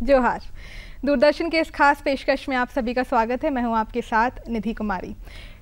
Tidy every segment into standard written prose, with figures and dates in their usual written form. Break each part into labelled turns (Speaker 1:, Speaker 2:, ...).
Speaker 1: जोहार। दूरदर्शन के इस खास पेशकश में आप सभी का स्वागत है। मैं हूं आपके साथ निधि कुमारी।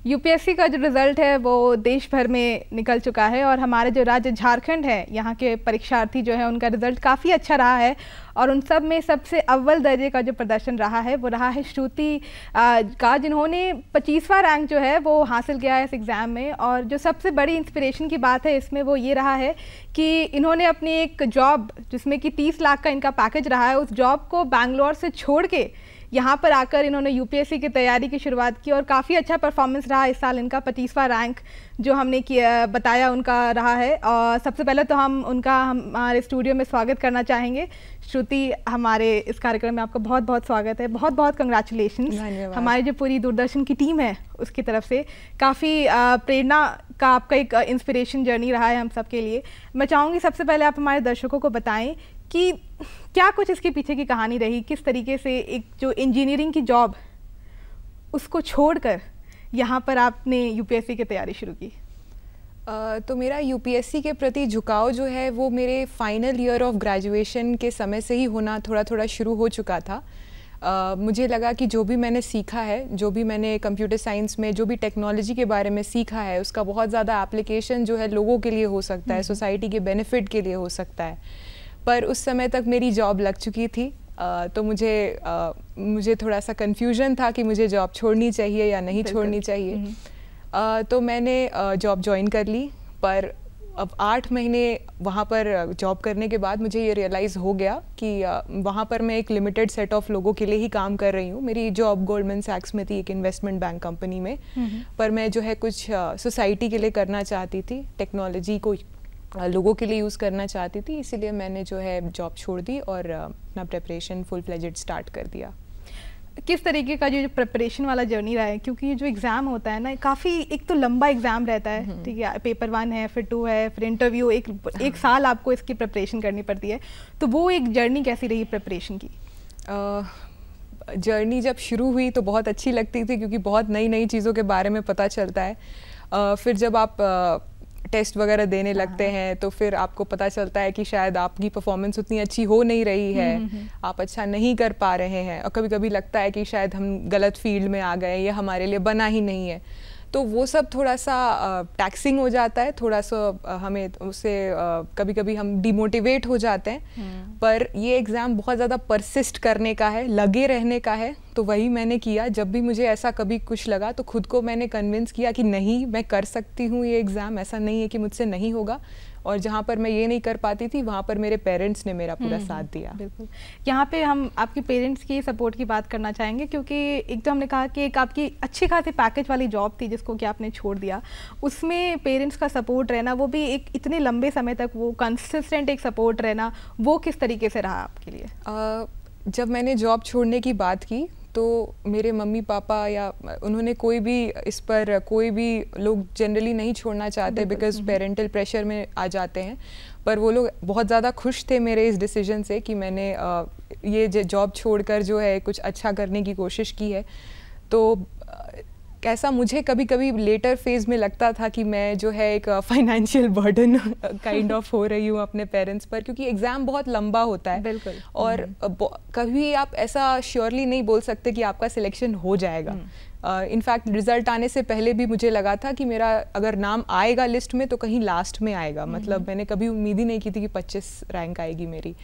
Speaker 1: यूपीएससी का जो रिज़ल्ट है वो देश भर में निकल चुका है और हमारे जो राज्य झारखंड है यहाँ के परीक्षार्थी जो है उनका रिज़ल्ट काफ़ी अच्छा रहा है और उन सब में सबसे अव्वल दर्जे का जो प्रदर्शन रहा है वो रहा है श्रुति का, जिन्होंने 25वां रैंक जो है वो हासिल किया है इस एग्ज़ाम में। और जो सबसे बड़ी इंस्पिरेशन की बात है इसमें वो ये रहा है कि इन्होंने अपनी एक जॉब जिसमें कि 30 लाख का इनका पैकेज रहा है, उस जॉब को बैंगलोर से छोड़ के यहाँ पर आकर इन्होंने यूपीएससी की तैयारी की शुरुआत की और काफ़ी अच्छा परफॉर्मेंस रहा इस साल इनका। 25वां रैंक जो हमने किया बताया उनका रहा है। और सबसे पहले तो हम उनका हमारे स्टूडियो में स्वागत करना चाहेंगे। श्रुति, हमारे इस कार्यक्रम में आपका बहुत बहुत स्वागत है, बहुत बहुत कंग्रेचुलेशंस। हमारी जो पूरी दूरदर्शन की टीम है उसकी तरफ से काफ़ी प्रेरणा का आपका एक इंस्पिरेशन जर्नी रहा है हम सब के लिए। मैं चाहूँगी सबसे पहले आप हमारे दर्शकों को बताएं कि क्या कुछ इसके पीछे की कहानी रही, किस तरीके से एक जो इंजीनियरिंग की जॉब उसको छोड़कर यहाँ पर आपने यूपीएससी की तैयारी शुरू की।
Speaker 2: तो मेरा यूपीएससी के प्रति झुकाव जो है वो मेरे फाइनल ईयर ऑफ ग्रेजुएशन के समय से ही होना थोड़ा थोड़ा शुरू हो चुका था। मुझे लगा कि जो भी मैंने सीखा है, जो भी मैंने कंप्यूटर साइंस में जो भी टेक्नोलॉजी के बारे में सीखा है, उसका बहुत ज़्यादा एप्लीकेशन जो है लोगों के लिए हो सकता है, सोसाइटी के बेनिफिट के लिए हो सकता है। पर उस समय तक मेरी जॉब लग चुकी थी, तो मुझे थोड़ा सा कन्फ्यूजन था कि मुझे जॉब छोड़नी चाहिए या नहीं छोड़नी चाहिए। तो मैंने जॉब ज्वाइन कर ली। पर अब 8 महीने वहाँ पर जॉब करने के बाद मुझे ये रियलाइज़ हो गया कि वहाँ पर मैं एक लिमिटेड सेट ऑफ लोगों के लिए ही काम कर रही हूँ। मेरी जॉब गोल्डमैन सैक्स में थी, एक इन्वेस्टमेंट बैंक कंपनी में, पर मैं जो है कुछ सोसाइटी के लिए करना चाहती थी, टेक्नोलॉजी को लोगों के लिए यूज़ करना चाहती थी। इसीलिए मैंने जो है जॉब छोड़ दी और अपना प्रिपरेशन फुल फ्लेजेड स्टार्ट कर दिया।
Speaker 1: किस तरीके का जो प्रिपरेशन वाला जर्नी रहा है, क्योंकि ये जो एग्ज़ाम होता है ना काफ़ी एक तो लंबा एग्ज़ाम रहता है, ठीक है, पेपर 1 है, फिर 2 है, फिर इंटरव्यू, एक साल आपको इसकी प्रिपरेशन करनी पड़ती है। तो वो एक जर्नी कैसी रही प्रिपरेशन की?
Speaker 2: जर्नी जब शुरू हुई तो बहुत अच्छी लगती थी क्योंकि बहुत नई नई चीज़ों के बारे में पता चलता है। फिर जब आप टेस्ट वगैरह देने लगते हैं तो फिर आपको पता चलता है कि शायद आपकी परफॉर्मेंस उतनी अच्छी हो नहीं रही है, आप अच्छा नहीं कर पा रहे हैं, और कभी कभी लगता है कि शायद हम गलत फील्ड में आ गए या हमारे लिए बना ही नहीं है। तो वो सब थोड़ा सा टैक्सिंग हो जाता है, थोड़ा सा हमें उससे कभी कभी हम डिमोटिवेट हो जाते हैं। पर ये एग्ज़ाम बहुत ज़्यादा परसिस्ट करने का है, लगे रहने का है। तो वही मैंने किया। जब भी मुझे ऐसा कभी कुछ लगा तो खुद को मैंने कन्विंस किया कि नहीं, मैं कर सकती हूँ ये एग्ज़ाम, ऐसा नहीं है कि मुझसे नहीं होगा। और जहाँ पर मैं ये नहीं कर पाती थी वहाँ पर मेरे पेरेंट्स ने मेरा पूरा साथ दिया।
Speaker 1: बिल्कुल, यहाँ पे हम आपके पेरेंट्स की सपोर्ट की बात करना चाहेंगे, क्योंकि एक तो हमने कहा कि एक आपकी अच्छी खासी पैकेज वाली जॉब थी जिसको कि आपने छोड़ दिया, उसमें पेरेंट्स का सपोर्ट रहना, वो भी एक इतने लंबे समय तक वो कंसिस्टेंट एक सपोर्ट रहना, वो किस तरीके से रहा आपके लिए?
Speaker 2: जब मैंने जॉब छोड़ने की बात की तो मेरे मम्मी पापा या उन्होंने कोई भी इस पर, कोई भी लोग जनरली नहीं छोड़ना चाहते बिकॉज पेरेंटल प्रेशर में आ जाते हैं। पर वो लोग बहुत ज़्यादा खुश थे मेरे इस डिसीजन से कि मैंने ये जॉब छोड़कर जो है कुछ अच्छा करने की कोशिश की है। तो कैसा मुझे कभी कभी लेटर फेज में लगता था कि मैं जो है एक फाइनेंशियल बर्डन काइंड ऑफ हो रही हूँ अपने पेरेंट्स पर, क्योंकि एग्ज़ाम बहुत लंबा होता है।
Speaker 1: बिल्कुल।
Speaker 2: और कभी आप ऐसा श्योरली नहीं बोल सकते कि आपका सिलेक्शन हो जाएगा। इनफैक्ट रिजल्ट आने से पहले भी मुझे लगा था कि मेरा अगर नाम आएगा लिस्ट में तो कहीं लास्ट में आएगा। मतलब मैंने कभी उम्मीद ही नहीं की थी कि 25 रैंक आएगी मेरी।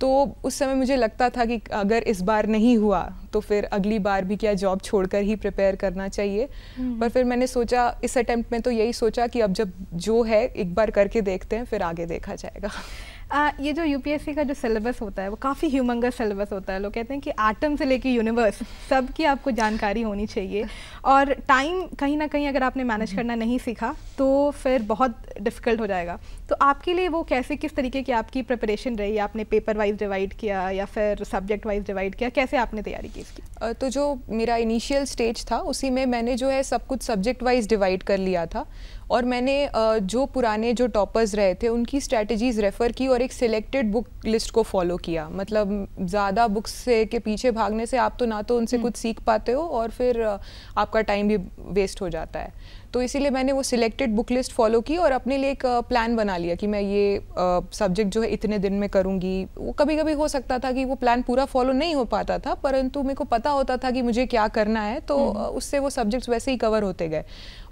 Speaker 2: तो उस समय मुझे लगता था कि अगर इस बार नहीं हुआ तो फिर अगली बार भी क्या जॉब छोड़कर ही प्रिपेयर करना चाहिए। पर फिर मैंने सोचा, इस अटेम्प्ट में तो यही सोचा कि अब जब जो है एक बार करके देखते हैं, फिर आगे देखा जाएगा।
Speaker 1: ये जो यूपीएससी का जो सिलेबस होता है वो काफ़ी ह्यूमंगस सिलेबस होता है। लोग कहते हैं कि एटम से लेके यूनिवर्स सब की आपको जानकारी होनी चाहिए, और टाइम कहीं ना कहीं अगर आपने मैनेज करना नहीं सीखा तो फिर बहुत डिफ़िकल्ट हो जाएगा। तो आपके लिए वो कैसे, किस तरीके की आपकी प्रिपरेशन रही? आपने पेपर वाइज डिवाइड किया या फिर सब्जेक्ट वाइज डिवाइड किया? कैसे आपने तैयारी की इसकी?
Speaker 2: तो जो मेरा इनिशियल स्टेज था उसी में मैंने जो है सब कुछ सब्जेक्ट वाइज डिवाइड कर लिया था, और मैंने जो पुराने जो टॉपर्स रहे थे उनकी स्ट्रैटेजीज़ रेफ़र की और एक सिलेक्टेड बुक लिस्ट को फॉलो किया। मतलब ज़्यादा बुक्स से के पीछे भागने से आप तो ना तो उनसे कुछ सीख पाते हो और फिर आपका टाइम भी वेस्ट हो जाता है। तो इसीलिए मैंने वो सिलेक्टेड बुक लिस्ट फॉलो की और अपने लिए एक प्लान बना लिया कि मैं ये सब्जेक्ट जो है इतने दिन में करूँगी। वो कभी कभी हो सकता था कि वो प्लान पूरा फॉलो नहीं हो पाता था, परंतु मेरे को पता होता था कि मुझे क्या करना है, तो उससे वो सब्जेक्ट्स वैसे ही कवर होते गए।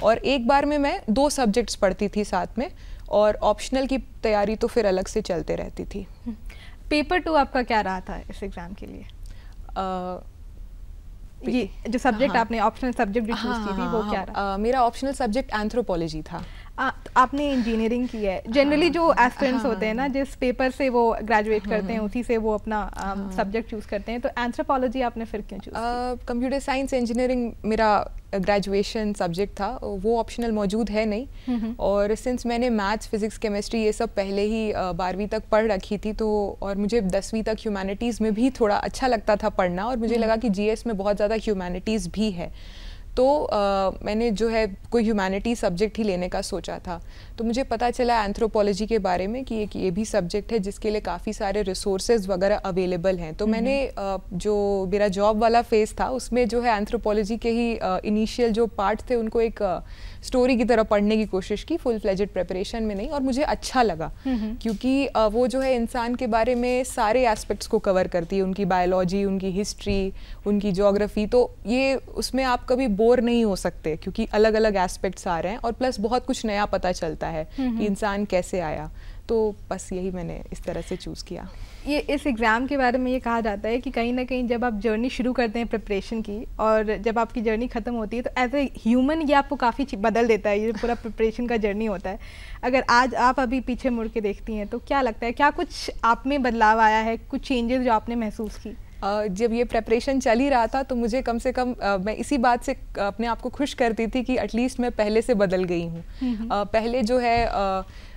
Speaker 2: और एक बार में मैं 2 सब्जेक्ट्स पढ़ती थी साथ में, और ऑप्शनल की तैयारी तो फिर अलग से चलते रहती थी।
Speaker 1: पेपर 2 आपका क्या रहा था इस एग्ज़ाम के लिए? ये जो सब्जेक्ट आपने ऑप्शनल सब्जेक्ट भी चूज की थी वो क्या रहा?
Speaker 2: मेरा ऑप्शनल सब्जेक्ट एंथ्रोपोलॉजी था।
Speaker 1: आपने इंजीनियरिंग की है। जनरली जो एस्पिरेंट्स होते हैं ना, जिस पेपर से वो ग्रेजुएट करते हैं उसी से वो अपना सब्जेक्ट चूज करते हैं, तो एंथ्रोपोलॉजी आपने फिर क्यों चूज की?
Speaker 2: कंप्यूटर साइंस इंजीनियरिंग मेरा ग्रेजुएशन सब्जेक्ट था, वो ऑप्शनल मौजूद है नहीं। और सिंस मैंने मैथ्स, फिजिक्स, केमिस्ट्री ये सब पहले ही 12वीं तक पढ़ रखी थी, तो और मुझे 10वीं तक ह्यूमैनिटीज़ में भी थोड़ा अच्छा लगता था पढ़ना, और मुझे लगा कि जीएस में बहुत ज़्यादा ह्यूमैनिटीज़ भी है, तो मैंने जो है कोई ह्यूमैनिटी सब्जेक्ट ही लेने का सोचा था। तो मुझे पता चला एंथ्रोपोलॉजी के बारे में कि ये भी सब्जेक्ट है जिसके लिए काफ़ी सारे रिसोर्सेज वगैरह अवेलेबल हैं। तो मैंने जो मेरा जॉब वाला फेज़ था उसमें जो है एंथ्रोपोलॉजी के ही इनिशियल जो पार्ट थे उनको एक स्टोरी की तरह पढ़ने की कोशिश की, फुल फ्लेजेड प्रिपरेशन में नहीं, और मुझे अच्छा लगा क्योंकि वो जो है इंसान के बारे में सारे एस्पेक्ट्स को कवर करती है, उनकी बायोलॉजी, उनकी हिस्ट्री, उनकी ज्योग्राफी। तो ये उसमें आप कभी बोर नहीं हो सकते क्योंकि अलग अलग एस्पेक्ट्स आ रहे हैं, और प्लस बहुत कुछ नया पता चलता है कि इंसान कैसे आया। तो बस यही मैंने इस तरह से चूज़ किया।
Speaker 1: ये इस एग्ज़ाम के बारे में ये कहा जाता है कि कहीं ना कहीं जब आप जर्नी शुरू करते हैं प्रिपरेशन की, और जब आपकी जर्नी ख़त्म होती है, तो एज ए ह्यूमन ये आपको काफ़ी बदल देता है। ये पूरा प्रिपरेशन का जर्नी होता है। अगर आज आप अभी पीछे मुड़ के देखती हैं तो क्या लगता है, क्या कुछ आप में बदलाव आया है, कुछ चेंजेस जो आपने महसूस की?
Speaker 2: जब ये प्रेपरेशन चल ही रहा था तो मुझे कम से कम मैं इसी बात से अपने आप को खुश करती थी कि एटलीस्ट मैं पहले से बदल गई हूँ। पहले जो है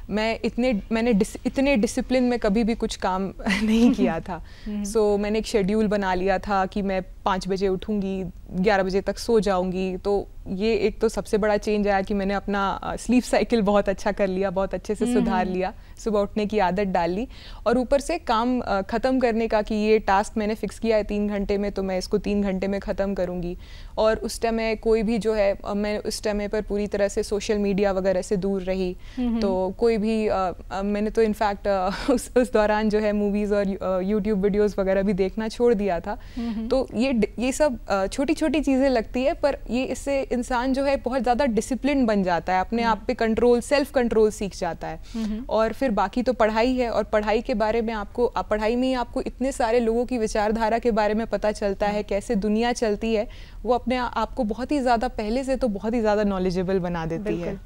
Speaker 2: मैंने इतने डिसिप्लिन में कभी भी कुछ काम नहीं किया था। सो मैंने एक शेड्यूल बना लिया था कि मैं 5 बजे उठूँगी, 11 बजे तक सो जाऊँगी। तो ये एक तो सबसे बड़ा चेंज आया कि मैंने अपना स्लीप साइकिल बहुत अच्छा कर लिया, बहुत अच्छे से सुधार लिया, सुबह उठने की आदत डाल ली, और ऊपर से काम ख़त्म करने का कि ये टास्क मैंने फिक्स किया है 3 घंटे में, तो मैं इसको 3 घंटे में ख़त्म करूँगी। और उस टाइम में कोई भी जो है मैं उस टाइम पर पूरी तरह से सोशल मीडिया वगैरह से दूर रही। तो कोई भी मैंने तो इनफैक्ट उस दौरान जो है मूवीज़ और यूट्यूब वीडियोज़ वगैरह भी देखना छोड़ दिया था। तो ये सब छोटी छोटी चीज़ें लगती है, पर ये इससे इंसान जो है बहुत ज़्यादा डिसिप्लिन बन जाता है, अपने आप पे कंट्रोल, सेल्फ कंट्रोल सीख जाता है। और फिर बाकी तो पढ़ाई है, और पढ़ाई के बारे में पढ़ाई में ही आपको इतने सारे लोगों की विचारधारा के बारे में पता चलता है, कैसे दुनिया चलती है। वो अपने आप को बहुत ही ज़्यादा पहले से तो बहुत ही ज़्यादा नॉलेजेबल बना देती है।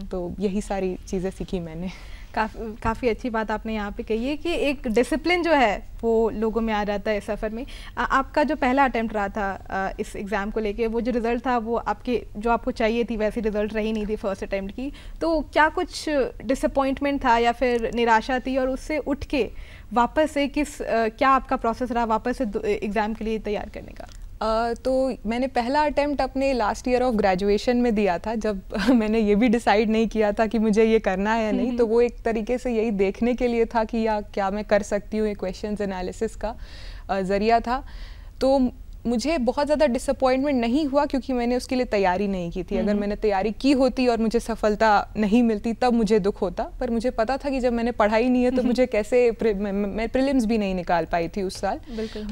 Speaker 2: तो यही सारी चीज़ें सीखी मैंने।
Speaker 1: काफ़ी अच्छी बात आपने यहाँ पे कही है कि एक डिसिप्लिन जो है वो लोगों में आ जाता है इस सफ़र में। आपका जो पहला अटेम्प्ट रहा था इस एग्ज़ाम को लेके, वो जो रिज़ल्ट था वो जो आपको चाहिए थी वैसी रिज़ल्ट रही नहीं थी फर्स्ट अटेम्प्ट की, तो क्या कुछ डिसअपॉइंटमेंट था या फिर निराशा थी, और उससे उठ के वापस से क्या आपका प्रोसेस रहा वापस से एग्ज़ाम के लिए तैयार करने का?
Speaker 2: तो मैंने पहला अटेम्प्ट अपने लास्ट ईयर ऑफ ग्रेजुएशन में दिया था, जब मैंने ये भी डिसाइड नहीं किया था कि मुझे ये करना है या नहीं। तो वो एक तरीके से यही देखने के लिए था कि क्या मैं कर सकती हूँ, ये क्वेश्चंस एनालिसिस का ज़रिया था। तो मुझे बहुत ज़्यादा डिसअपॉइंटमेंट नहीं हुआ क्योंकि मैंने उसके लिए तैयारी नहीं की थी। अगर मैंने तैयारी की होती और मुझे सफलता नहीं मिलती तब मुझे दुख होता, पर मुझे पता था कि जब मैंने पढ़ाई नहीं है तो मुझे कैसे मैं प्रीलिम्स भी नहीं निकाल पाई थी उस साल।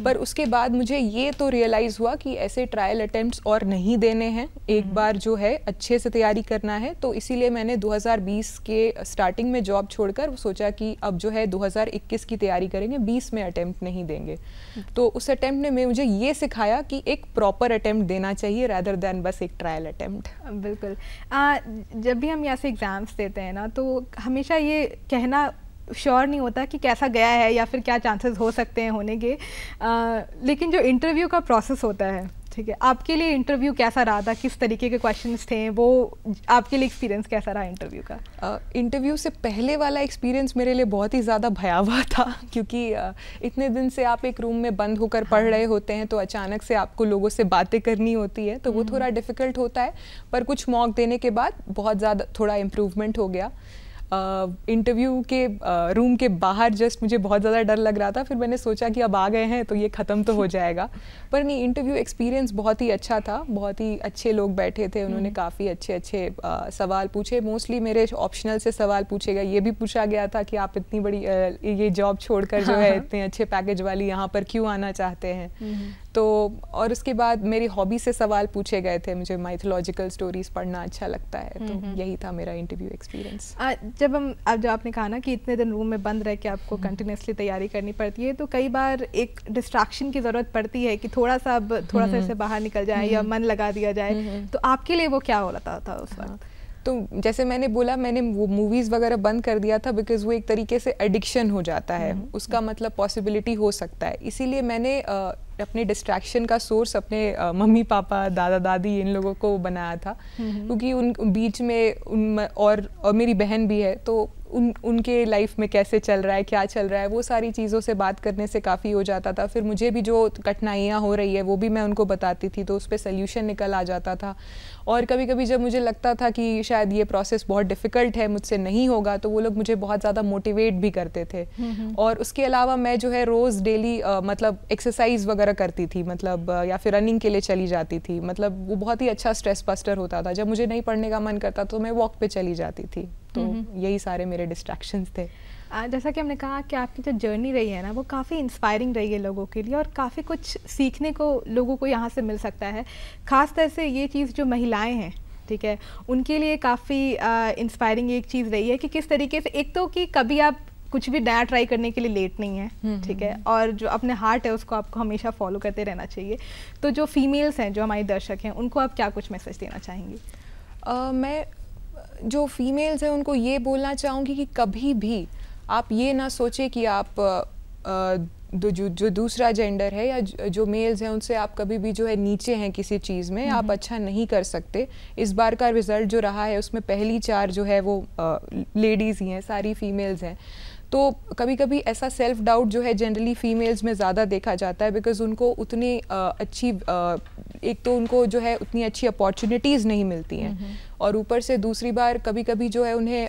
Speaker 2: पर उसके बाद मुझे ये तो रियलाइज़ हुआ कि ऐसे ट्रायल अटेम्प्ट्स और नहीं देने हैं, एक बार जो है अच्छे से तैयारी करना है। तो इसीलिए मैंने 2020 के स्टार्टिंग में जॉब छोड़कर सोचा कि अब जो है 2021 की तैयारी करेंगे, 20 में अटेम्प्ट नहीं देंगे। तो उस अटेम्प्ट ने मुझे ये सिखाया कि एक प्रॉपर अटेम्प्ट देना चाहिए रादर देन बस एक ट्रायल अटेम्प्ट।
Speaker 1: बिल्कुल। जब भी हम यहाँ से एग्ज़ाम्स देते हैं ना, तो हमेशा ये कहना श्योर नहीं होता कि कैसा गया है या फिर क्या चांसेस हो सकते हैं होने के, लेकिन जो इंटरव्यू का प्रोसेस होता है, ठीक है, आपके लिए इंटरव्यू कैसा रहा था, किस तरीके के क्वेश्चंस थे, वो आपके लिए एक्सपीरियंस कैसा रहा इंटरव्यू का?
Speaker 2: इंटरव्यू से पहले वाला एक्सपीरियंस मेरे लिए बहुत ही ज़्यादा भयावह था, क्योंकि इतने दिन से आप एक रूम में बंद होकर पढ़ रहे होते हैं, तो अचानक से आपको लोगों से बातें करनी होती है, तो वो थोड़ा डिफ़िकल्ट होता है। पर कुछ मॉक देने के बाद बहुत ज़्यादा थोड़ा इम्प्रूवमेंट हो गया। इंटरव्यू के रूम के बाहर जस्ट मुझे बहुत ज़्यादा डर लग रहा था। फिर मैंने सोचा कि अब आ गए हैं तो ये ख़त्म तो हो जाएगा, पर नहीं, इंटरव्यू एक्सपीरियंस बहुत ही अच्छा था। बहुत ही अच्छे लोग बैठे थे, उन्होंने काफ़ी अच्छे अच्छे सवाल पूछे। मोस्टली मेरे ऑप्शनल से सवाल पूछे गए। ये भी पूछा गया था कि आप इतनी बड़ी ये जॉब छोड़कर जो है इतने अच्छे पैकेज वाली यहाँ पर क्यों आना चाहते हैं। तो और उसके बाद मेरी हॉबी से सवाल पूछे गए थे। मुझे माइथोलॉजिकल स्टोरीज पढ़ना अच्छा लगता है, तो यही था मेरा इंटरव्यू एक्सपीरियंस।
Speaker 1: जब आपने कहा ना कि इतने दिन रूम में बंद रह के आपको कंटिन्यूसली तैयारी करनी पड़ती है, तो कई बार एक डिस्ट्रैक्शन की ज़रूरत पड़ती है कि थोड़ा सा इससे बाहर निकल जाए या मन लगा दिया जाए। तो आपके लिए वो क्या हो रहा था उस वक्त?
Speaker 2: तो जैसे मैंने बोला, मैंने वो मूवीज़ वगैरह बंद कर दिया था बिकॉज़ वो एक तरीके से एडिक्शन हो जाता है। उसका मतलब पॉसिबिलिटी हो सकता है। इसीलिए मैंने अपने डिस्ट्रैक्शन का सोर्स अपने मम्मी पापा, दादा दादी, इन लोगों को बनाया था, क्योंकि उन बीच में और मेरी बहन भी है, तो उनके लाइफ में कैसे चल रहा है, क्या चल रहा है, वो सारी चीज़ों से बात करने से काफ़ी हो जाता था। फिर मुझे भी जो कठिनाइयाँ हो रही है वो भी मैं उनको बताती थी, तो उस पर सल्यूशन निकल आ जाता था। और कभी कभी जब मुझे लगता था कि शायद ये प्रोसेस बहुत डिफ़िकल्ट है, मुझसे नहीं होगा, तो वो लोग मुझे बहुत ज़्यादा मोटिवेट भी करते थे। और उसके अलावा मैं जो है रोज़ डेली मतलब एक्सरसाइज वगैरह करती थी, मतलब या फिर रनिंग के लिए चली जाती थी। मतलब वो बहुत ही अच्छा स्ट्रेस बस्टर होता था। जब मुझे नहीं पढ़ने का मन करता तो मैं वॉक पे चली जाती थी। तो यही सारे मेरे डिस्ट्रैक्शंस थे।
Speaker 1: जैसा कि हमने कहा कि आपकी जो जर्नी रही है ना, वो काफ़ी इंस्पायरिंग रही है लोगों के लिए, और काफ़ी कुछ सीखने को लोगों को यहाँ से मिल सकता है। ख़ास तौर से ये चीज़ जो महिलाएं हैं, ठीक है, उनके लिए काफ़ी इंस्पायरिंग एक चीज़ रही है कि किस तरीके से, एक तो कि कभी आप कुछ भी नया ट्राई करने के लिए लेट नहीं है, ठीक है, और जो अपने हार्ट है उसको आपको हमेशा फॉलो करते रहना चाहिए। तो जो फीमेल्स हैं, जो हमारी दर्शक हैं, उनको आप क्या कुछ मैसेज देना चाहेंगी?
Speaker 2: मैं जो फीमेल्स हैं उनको ये बोलना चाहूँगी कि कभी भी आप ये ना सोचें कि आप जो दूसरा जेंडर है या जो मेल्स हैं उनसे आप कभी भी जो है नीचे हैं किसी चीज़ में, आप अच्छा नहीं कर सकते। इस बार का रिज़ल्ट जो रहा है उसमें पहली 4 जो है वो लेडीज़ ही हैं, सारी फीमेल्स हैं। तो कभी कभी ऐसा सेल्फ डाउट जो है जनरली फीमेल्स में ज़्यादा देखा जाता है, बिकॉज़ उनको उतनी अच्छी एक तो उनको जो है उतनी अच्छी अपॉर्चुनिटीज़ नहीं मिलती हैं, और ऊपर से दूसरी बार कभी कभी जो है उन्हें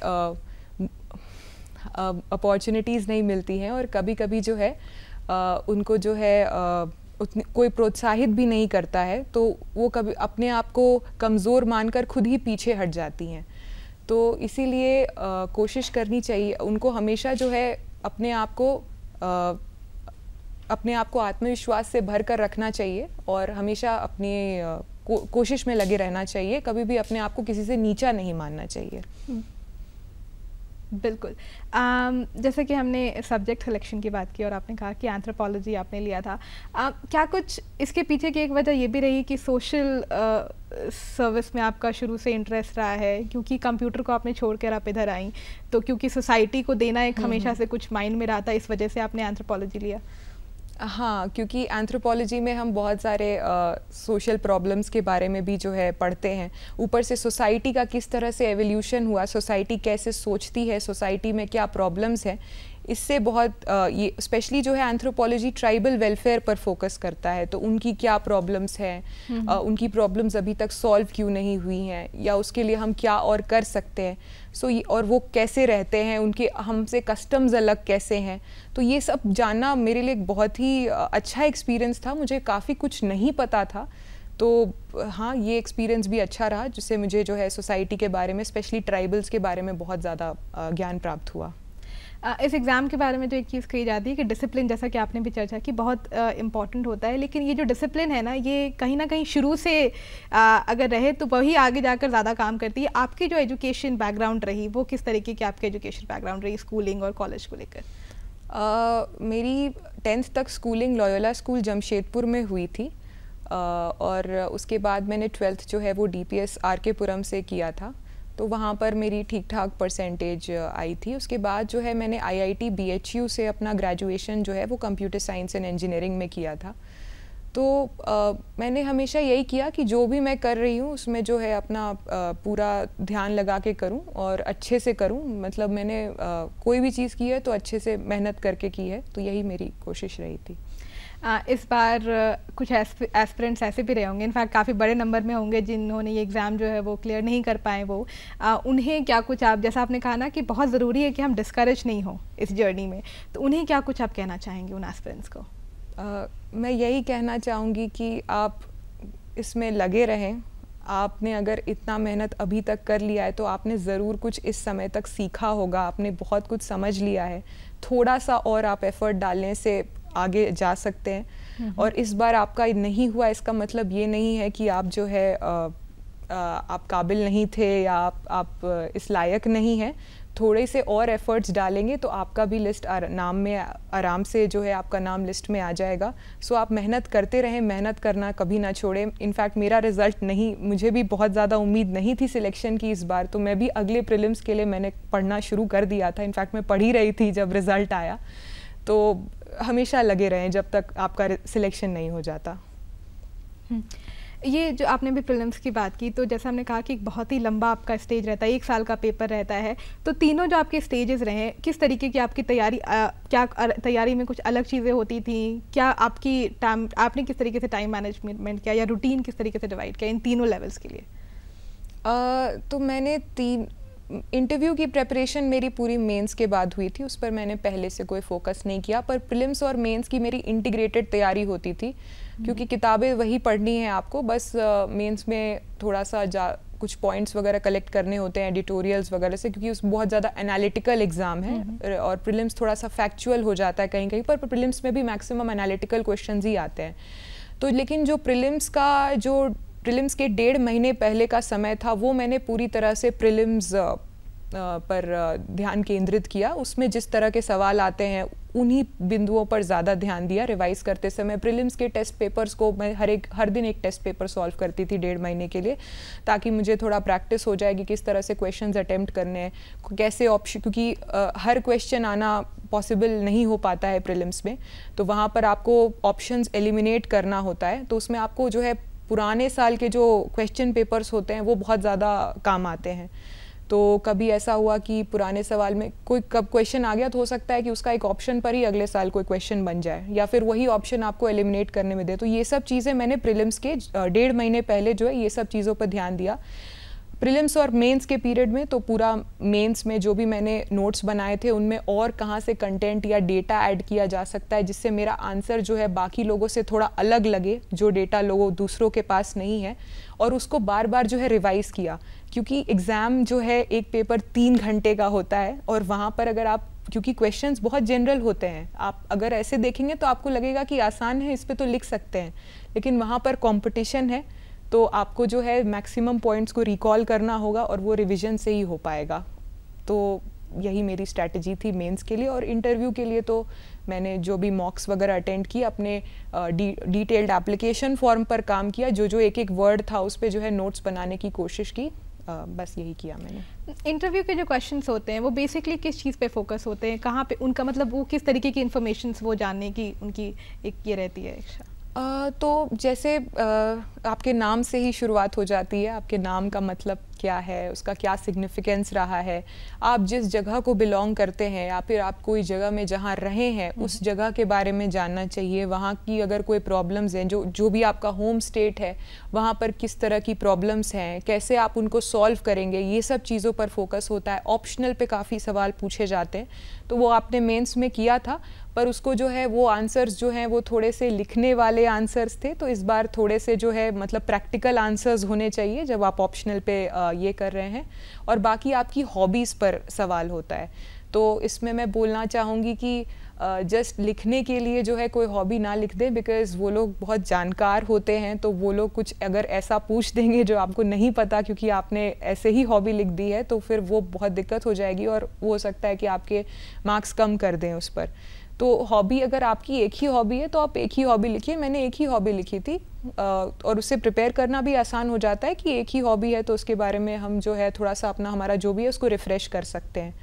Speaker 2: अपॉर्चुनिटीज़ नहीं मिलती हैं, और कभी कभी जो है उनको जो है कोई प्रोत्साहित भी नहीं करता है, तो वो कभी अपने आप को कमज़ोर मानकर खुद ही पीछे हट जाती हैं। तो इसीलिए कोशिश करनी चाहिए उनको हमेशा जो है अपने आप को आत्मविश्वास से भर कर रखना चाहिए, और हमेशा अपनी कोशिश में लगे रहना चाहिए। कभी भी अपने आप को किसी से नीचा नहीं मानना चाहिए।
Speaker 1: बिल्कुल। जैसे कि हमने सब्जेक्ट सिलेक्शन की बात की और आपने कहा कि एंथ्रोपोलॉजी आपने लिया था, क्या कुछ इसके पीछे की एक वजह ये भी रही कि सोशल सर्विस में आपका शुरू से इंटरेस्ट रहा है, क्योंकि कंप्यूटर को आपने छोड़कर आप इधर आई, तो क्योंकि सोसाइटी को देना एक हमेशा से कुछ माइंड में रहा था, इस वजह से आपने एंथ्रोपोलॉजी लिया?
Speaker 2: हाँ, क्योंकि एंथ्रोपोलॉजी में हम बहुत सारे सोशल प्रॉब्लम्स के बारे में भी जो है पढ़ते हैं। ऊपर से सोसाइटी का किस तरह से एवोल्यूशन हुआ, सोसाइटी कैसे सोचती है, सोसाइटी में क्या प्रॉब्लम्स हैं, इससे बहुत ये स्पेशली जो है एंथ्रोपोलॉजी ट्राइबल वेलफेयर पर फोकस करता है। तो उनकी क्या प्रॉब्लम्स हैं, उनकी प्रॉब्लम्स अभी तक सॉल्व क्यों नहीं हुई हैं, या उसके लिए हम क्या और कर सकते हैं। और वो कैसे रहते हैं, उनके हमसे कस्टम्स अलग कैसे हैं। तो ये सब जानना मेरे लिए बहुत ही अच्छा एक्सपीरियंस था। मुझे काफ़ी कुछ नहीं पता था, तो हाँ, ये एक्सपीरियंस भी अच्छा रहा, जिससे मुझे जो है सोसाइटी के बारे में, स्पेशली ट्राइबल्स के बारे में बहुत ज़्यादा ज्ञान प्राप्त हुआ।
Speaker 1: इस एग्ज़ाम के बारे में जो एक चीज़ कही जाती है कि डिसिप्लिन, जैसा कि आपने भी चर्चा की, बहुत इम्पॉर्टेंट होता है, लेकिन ये जो डिसिप्लिन है ना, ये कहीं ना कहीं शुरू से अगर रहे तो वही आगे जाकर ज़्यादा काम करती है। आपकी जो एजुकेशन बैकग्राउंड रही, वो किस तरीके की आपकी एजुकेशन बैकग्राउंड रही स्कूलिंग और कॉलेज को लेकर?
Speaker 2: मेरी 10th तक स्कूलिंग लॉयोला स्कूल जमशेदपुर में हुई थी, और उसके बाद मैंने 12th जो है वो DPS RK पुरम से किया था, तो वहाँ पर मेरी ठीक ठाक परसेंटेज आई थी। उसके बाद जो है मैंने IIT BHU से अपना ग्रेजुएशन जो है वो कंप्यूटर साइंस एंड इंजीनियरिंग में किया था। तो मैंने हमेशा यही किया कि जो भी मैं कर रही हूँ उसमें जो है अपना पूरा ध्यान लगा के करूँ और अच्छे से करूँ। मतलब मैंने कोई भी चीज़ की है तो अच्छे से मेहनत करके की है, तो यही मेरी कोशिश रही थी।
Speaker 1: इस बार कुछ एस्पिरेंट्स ऐसे भी रहे होंगे, इनफैक्ट काफ़ी बड़े नंबर में होंगे जिन्होंने ये एग्ज़ाम जो है वो क्लियर नहीं कर पाए। वो उन्हें क्या कुछ आप, जैसा आपने कहा ना कि बहुत ज़रूरी है कि हम डिस्करेज नहीं हो इस जर्नी में, तो उन्हें क्या कुछ आप कहना चाहेंगे उन एस्पिरेंट्स को?
Speaker 2: मैं यही कहना चाहूँगी कि आप इसमें लगे रहें। आपने अगर इतना मेहनत अभी तक कर लिया है तो आपने ज़रूर कुछ इस समय तक सीखा होगा, आपने बहुत कुछ समझ लिया है। थोड़ा सा और आप एफ़र्ट डालने से आगे जा सकते हैं। और इस बार आपका नहीं हुआ इसका मतलब ये नहीं है कि आप जो है आप काबिल नहीं थे या आप इस लायक नहीं हैं। थोड़े से और एफ़र्ट्स डालेंगे तो आपका भी लिस्ट नाम में आराम से जो है आपका नाम लिस्ट में आ जाएगा। सो आप मेहनत करते रहें, मेहनत करना कभी ना छोड़ें। इनफैक्ट मेरा रिज़ल्ट नहीं, मुझे भी बहुत ज़्यादा उम्मीद नहीं थी सिलेक्शन की इस बार, तो मैं भी अगले प्रीलिम्स के लिए मैंने पढ़ना शुरू कर दिया था। इनफैक्ट मैं पढ़ ही रही थी जब रिज़ल्ट आया। तो हमेशा लगे रहें जब तक आपका सिलेक्शन नहीं हो जाता।
Speaker 1: ये जो आपने भी प्रीलिम्स की बात की, तो जैसा हमने कहा कि बहुत ही लंबा आपका स्टेज रहता है, 1 साल का पेपर रहता है, तो तीनों जो आपके स्टेजेस रहे, किस तरीके की आपकी तैयारी, क्या तैयारी में कुछ अलग चीज़ें होती थी? क्या आपकी टाइम, आपने किस तरीके से टाइम मैनेजमेंट किया या रूटीन किस तरीके से डिवाइड किया इन तीनों लेवल्स के लिए?
Speaker 2: तो मैंने इंटरव्यू की प्रेपरेशन मेरी पूरी मेंस के बाद हुई थी, उस पर मैंने पहले से कोई फोकस नहीं किया। पर प्रीलिम्स और मेंस की मेरी इंटीग्रेटेड तैयारी होती थी, क्योंकि किताबें वही पढ़नी है आपको, बस मेंस में थोड़ा सा कुछ पॉइंट्स वगैरह कलेक्ट करने होते हैं एडिटोरियल्स वगैरह से, क्योंकि उस बहुत ज़्यादा एनालिटिकल एग्जाम है। और प्रीलिम्स थोड़ा सा फैक्चुअल हो जाता है कहीं कहीं पर प्रीलिम्स में भी मैक्सिमम एनालिटिकल क्वेश्चंस ही आते हैं। तो लेकिन जो प्रीलिम्स के 1.5 महीने पहले का समय था, वो मैंने पूरी तरह से प्रीलिम्स पर ध्यान केंद्रित किया। उसमें जिस तरह के सवाल आते हैं उन्हीं बिंदुओं पर ज़्यादा ध्यान दिया रिवाइज करते समय। प्रीलिम्स के टेस्ट पेपर्स को मैं हर दिन एक टेस्ट पेपर सॉल्व करती थी 1.5 महीने के लिए, ताकि मुझे थोड़ा प्रैक्टिस हो जाए कि किस तरह से क्वेश्चंस अटेम्प्ट करने हैं, कैसे ऑप्शन, क्योंकि हर क्वेश्चन आना पॉसिबल नहीं हो पाता है प्रीलिम्स में, तो वहाँ पर आपको ऑप्शंस एलिमिनेट करना होता है। तो उसमें आपको जो है पुराने साल के जो क्वेश्चन पेपर्स होते हैं वो बहुत ज़्यादा काम आते हैं। तो कभी ऐसा हुआ कि पुराने सवाल में कोई कब क्वेश्चन आ गया तो हो सकता है कि उसका एक ऑप्शन पर ही अगले साल कोई क्वेश्चन बन जाए, या फिर वही ऑप्शन आपको एलिमिनेट करने में दे। तो ये सब चीज़ें मैंने प्रीलिम्स के 1.5 महीने पहले जो है ये सब चीज़ों पर ध्यान दिया। प्रीलिम्स और मेंस के पीरियड में तो पूरा मेंस में जो भी मैंने नोट्स बनाए थे उनमें और कहाँ से कंटेंट या डेटा ऐड किया जा सकता है जिससे मेरा आंसर जो है बाकी लोगों से थोड़ा अलग लगे, जो डेटा लोगों दूसरों के पास नहीं है, और उसको बार बार जो है रिवाइज़ किया। क्योंकि एग्ज़ाम जो है एक पेपर 3 घंटे का होता है, और वहाँ पर अगर आप, क्योंकि क्वेश्चंस बहुत जनरल होते हैं, आप अगर ऐसे देखेंगे तो आपको लगेगा कि आसान है, इस पे तो लिख सकते हैं, लेकिन वहाँ पर कंपटीशन है, तो आपको जो है मैक्सिमम पॉइंट्स को रिकॉल करना होगा और वो रिवीजन से ही हो पाएगा। तो यही मेरी स्ट्रैटेजी थी मेंस के लिए। और इंटरव्यू के लिए तो मैंने जो भी मॉक्स वगैरह अटेंड की, अपने डिटेल्ड एप्लीकेशन फॉर्म पर काम किया, जो एक वर्ड था उस पर जो है नोट्स बनाने की कोशिश की, बस यही किया मैंने।
Speaker 1: इंटरव्यू के जो क्वेश्चंस होते हैं वो बेसिकली किस चीज़ पे फोकस होते हैं, कहाँ पे उनका मतलब वो किस तरीके की इन्फॉर्मेशन वो जानने की उनकी एक ये रहती है इच्छा?
Speaker 2: तो जैसे आपके नाम से ही शुरुआत हो जाती है, आपके नाम का मतलब क्या है, उसका क्या सिग्निफिकेंस रहा है, आप जिस जगह को बिलोंग करते हैं या फिर आप कोई जगह में जहाँ रहे हैं उस जगह के बारे में जानना चाहिए। वहाँ की अगर कोई प्रॉब्लम्स हैं, जो भी आपका होम स्टेट है वहाँ पर किस तरह की प्रॉब्लम्स हैं, कैसे आप उनको सॉल्व करेंगे, ये सब चीज़ों पर फोकस होता है। ऑप्शनल पे काफ़ी सवाल पूछे जाते हैं, तो वो आपने मेंस में किया था, पर उसको जो है वो आंसर्स जो हैं वो थोड़े से लिखने वाले आंसर्स थे। तो इस बार थोड़े से जो है मतलब प्रैक्टिकल आंसर्स होने चाहिए जब आप ऑप्शनल पे ये कर रहे हैं। और बाकी आपकी हॉबीज़ पर सवाल होता है, तो इसमें मैं बोलना चाहूँगी कि जस्ट लिखने के लिए जो है कोई हॉबी ना लिख दें, बिकॉज़ वो लोग बहुत जानकार होते हैं, तो वो लोग कुछ अगर ऐसा पूछ देंगे जो आपको नहीं पता क्योंकि आपने ऐसे ही हॉबी लिख दी है, तो फिर वो बहुत दिक्कत हो जाएगी और वो हो सकता है कि आपके मार्क्स कम कर दें उस पर। तो हॉबी, अगर आपकी एक ही हॉबी है तो आप एक ही हॉबी लिखिए। मैंने एक ही हॉबी लिखी थी और उससे प्रिपेयर करना भी आसान हो जाता है कि एक ही हॉबी है तो उसके बारे में हम जो है थोड़ा सा अपना हमारा जो भी है उसको रिफ़्रेश कर सकते हैं।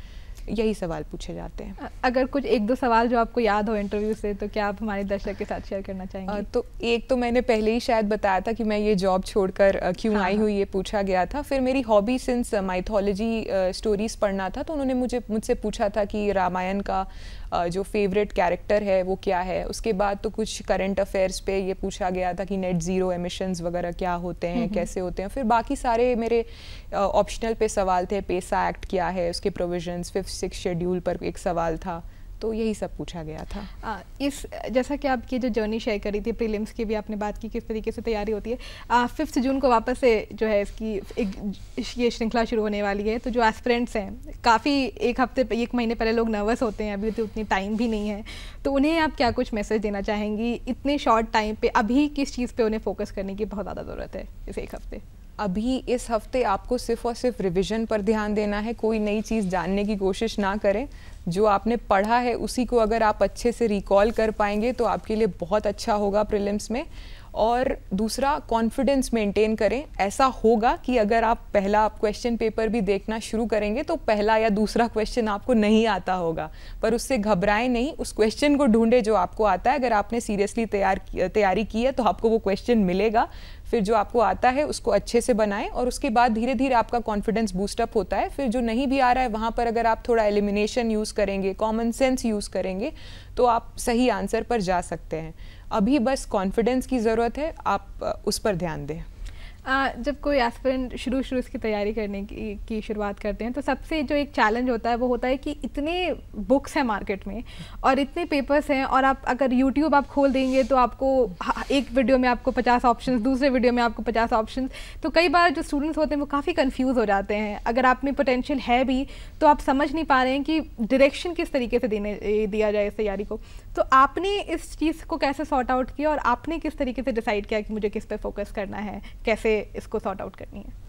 Speaker 2: यही सवाल पूछे जाते हैं।
Speaker 1: अगर कुछ एक दो सवाल जो आपको याद हो इंटरव्यू से, तो क्या आप हमारे दर्शक के साथ शेयर करना चाहेंगे?
Speaker 2: तो एक तो मैंने पहले ही शायद बताया था कि मैं ये जॉब छोड़कर क्यों आई हूँ, ये पूछा गया था। फिर मेरी हॉबी सिंस माइथोलॉजी स्टोरीज पढ़ना था, तो उन्होंने मुझसे पूछा था कि रामायण का जो फेवरेट कैरेक्टर है वो क्या है। उसके बाद तो कुछ करंट अफेयर्स पे ये पूछा गया था कि नेट ज़ीरो एमिशंस वगैरह क्या होते हैं, कैसे होते हैं। फिर बाकी सारे मेरे ऑप्शनल पे सवाल थे, पेसा एक्ट क्या है, उसके प्रोविजंस, 5th 6th शेड्यूल पर एक सवाल था, तो यही सब पूछा गया था।
Speaker 1: इस जैसा कि आपकी जो जर्नी शेयर करी थी, प्रीलिम्स की भी आपने बात की किस तरीके से तैयारी होती है। 5 जून को वापस से जो है इसकी ये श्रृंखला शुरू होने वाली है, तो जो एस्पिरेंट्स हैं काफ़ी एक महीने पहले लोग नर्वस होते हैं, अभी तो उतनी टाइम भी नहीं है, तो उन्हें आप क्या कुछ मैसेज देना चाहेंगी इतने शॉर्ट टाइम पे? अभी किस चीज़ पे उन्हें फोकस करने की बहुत ज़्यादा ज़रूरत है इस एक हफ्ते?
Speaker 2: अभी इस हफ्ते आपको सिर्फ और सिर्फ रिवीजन पर ध्यान देना है। कोई नई चीज़ जानने की कोशिश ना करें। जो आपने पढ़ा है उसी को अगर आप अच्छे से रिकॉल कर पाएंगे तो आपके लिए बहुत अच्छा होगा प्रीलिम्स में। और दूसरा, कॉन्फिडेंस मेंटेन करें। ऐसा होगा कि अगर आप पहला क्वेश्चन पेपर भी देखना शुरू करेंगे तो पहला या दूसरा क्वेश्चन आपको नहीं आता होगा, पर उससे घबराएं नहीं। उस क्वेश्चन को ढूंढे जो आपको आता है। अगर आपने सीरियसली तैयारी की है तो आपको वो क्वेश्चन मिलेगा। फिर जो आपको आता है उसको अच्छे से बनाएं और उसके बाद धीरे धीरे आपका कॉन्फिडेंस बूस्टअप होता है। फिर जो नहीं भी आ रहा है वहाँ पर अगर आप थोड़ा एलिमिनेशन यूज़ करेंगे, कॉमन सेंस यूज़ करेंगे, तो आप सही आंसर पर जा सकते हैं। अभी बस कॉन्फिडेंस की ज़रूरत है, आप उस पर ध्यान दें।
Speaker 1: जब कोई एस्पिरेंट शुरू इसकी तैयारी करने की शुरुआत करते हैं, तो सबसे जो एक चैलेंज होता है वो होता है कि इतने बुक्स हैं मार्केट में और इतने पेपर्स हैं, और आप अगर यूट्यूब आप खोल देंगे तो आपको एक वीडियो में आपको 50 ऑप्शंस, दूसरे वीडियो में आपको 50 ऑप्शंस। तो कई बार जो स्टूडेंट्स होते हैं वो काफ़ी कंफ्यूज हो जाते हैं। अगर आप में पोटेंशियल है भी तो आप समझ नहीं पा रहे हैं कि डायरेक्शन किस तरीके से दिया जाए इस तैयारी को। तो आपने इस चीज़ को कैसे सॉर्ट आउट किया और आपने किस तरीके से डिसाइड किया कि मुझे किस पे फोकस करना है, कैसे इसको सॉर्ट आउट करनी है?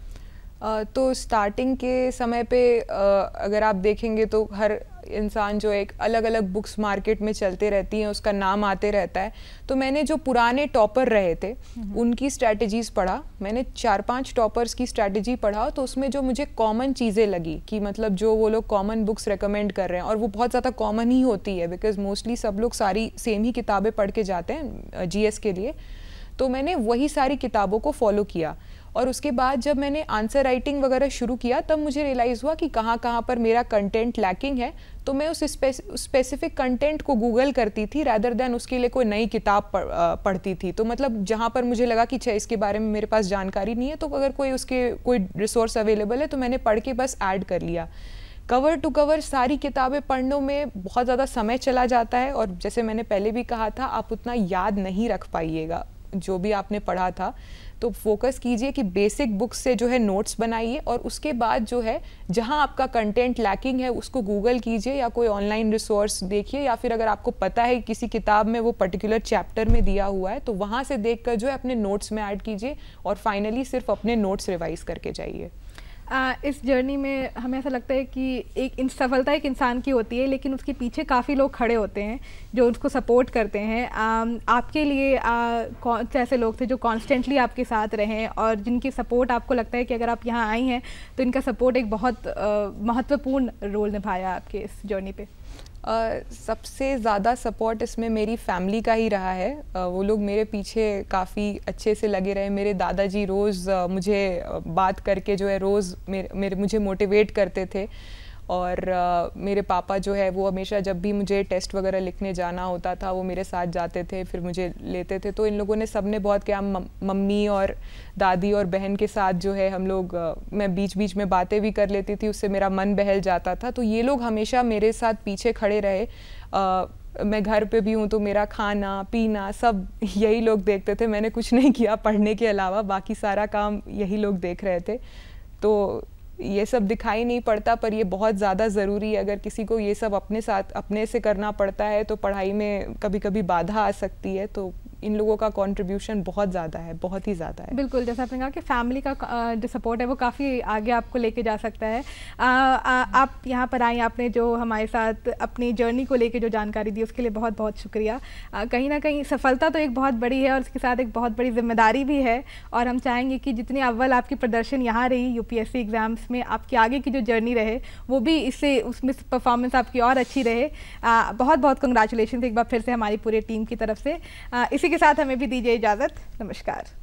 Speaker 2: तो स्टार्टिंग के समय पे अगर आप देखेंगे तो हर इंसान जो एक अलग अलग बुक्स मार्केट में चलते रहती हैं, उसका नाम आते रहता है। तो मैंने जो पुराने टॉपर रहे थे उनकी स्ट्रैटेजीज पढ़ा। मैंने 4-5 टॉपर्स की स्ट्रैटेजी पढ़ा, तो उसमें जो मुझे कॉमन चीज़ें लगी कि मतलब जो वो लोग कॉमन बुक्स रेकमेंड कर रहे हैं, और वो बहुत ज़्यादा कॉमन ही होती है बिकॉज मोस्टली सब लोग सारी सेम ही किताबें पढ़ के जाते हैं जीएस के लिए। तो मैंने वही सारी किताबों को फॉलो किया। और उसके बाद जब मैंने आंसर राइटिंग वगैरह शुरू किया तब मुझे रियलाइज़ हुआ कि कहाँ कहाँ पर मेरा कंटेंट लैकिंग है। तो मैं उस स्पेसिफिक कंटेंट को गूगल करती थी रैदर देन उसके लिए कोई नई किताब पढ़ती थी। तो मतलब जहाँ पर मुझे लगा कि अच्छा इसके बारे में मेरे पास जानकारी नहीं है, तो अगर कोई रिसोर्स अवेलेबल है तो मैंने पढ़ के बस ऐड कर लिया। कवर टू कवर सारी किताबें पढ़ने में बहुत ज़्यादा समय चला जाता है, और जैसे मैंने पहले भी कहा था, आप उतना याद नहीं रख पाइएगा जो भी आपने पढ़ा था। तो फोकस कीजिए कि बेसिक बुक्स से जो है नोट्स बनाइए, और उसके बाद जो है जहां आपका कंटेंट लैकिंग है उसको गूगल कीजिए या कोई ऑनलाइन रिसोर्स देखिए, या फिर अगर आपको पता है किसी किताब में वो पर्टिकुलर चैप्टर में दिया हुआ है तो वहां से देखकर जो है अपने नोट्स में ऐड कीजिए, और फाइनली सिर्फ अपने नोट्स रिवाइज करके जाइए।
Speaker 1: इस जर्नी में हमें ऐसा लगता है कि एक सफलता एक इंसान की होती है, लेकिन उसके पीछे काफ़ी लोग खड़े होते हैं जो उसको सपोर्ट करते हैं। आपके लिए कौन से ऐसे लोग थे जो कॉन्स्टेंटली आपके साथ रहें और जिनकी सपोर्ट आपको लगता है कि अगर आप यहाँ आई हैं तो इनका सपोर्ट एक बहुत महत्वपूर्ण रोल निभाया आपके इस जर्नी पे?
Speaker 2: सबसे ज़्यादा सपोर्ट इसमें मेरी फैमिली का ही रहा है। वो लोग मेरे पीछे काफ़ी अच्छे से लगे रहे। मेरे दादाजी रोज़ मुझे बात करके जो है रोज़ मुझे मोटिवेट करते थे, और मेरे पापा जो है वो हमेशा जब भी मुझे टेस्ट वगैरह लिखने जाना होता था वो मेरे साथ जाते थे, फिर मुझे लेते थे। तो इन लोगों ने सबने बहुत किया। मम्मी और दादी और बहन के साथ जो है हम लोग, मैं बीच बीच में बातें भी कर लेती थी, उससे मेरा मन बहल जाता था। तो ये लोग हमेशा मेरे साथ पीछे खड़े रहे। मैं घर पे भी हूँ तो मेरा खाना पीना सब यही लोग देखते थे। मैंने कुछ नहीं किया पढ़ने के अलावा, बाकी सारा काम यही लोग देख रहे थे। तो ये सब दिखाई नहीं पड़ता, पर ये बहुत ज़्यादा ज़रूरी है। अगर किसी को ये सब अपने से करना पड़ता है तो पढ़ाई में कभी कभी बाधा आ सकती है। तो इन लोगों का कंट्रीब्यूशन बहुत ज़्यादा है, बहुत ही ज़्यादा है।
Speaker 1: बिल्कुल, जैसा आपने कहा कि फैमिली का जो सपोर्ट है वो काफ़ी आगे आपको लेके जा सकता है। आप यहाँ पर आई, आपने जो हमारे साथ अपनी जर्नी को लेके जो जानकारी दी उसके लिए बहुत बहुत शुक्रिया। कहीं ना कहीं सफलता तो एक बहुत बड़ी है और उसके साथ एक बहुत बड़ी जिम्मेदारी भी है, और हम चाहेंगे कि जितनी अव्वल आपकी प्रदर्शन यहाँ रही यूपीएससी एग्ज़ाम्स में, आपकी आगे की जो जर्नी रहे वो भी इससे उसमें परफॉर्मेंस आपकी और अच्छी रहे। बहुत बहुत कंग्रेचुलेशन एक बार फिर से हमारी पूरी टीम की तरफ से। इसी के साथ हमें भी दीजिए इजाज़त। नमस्कार।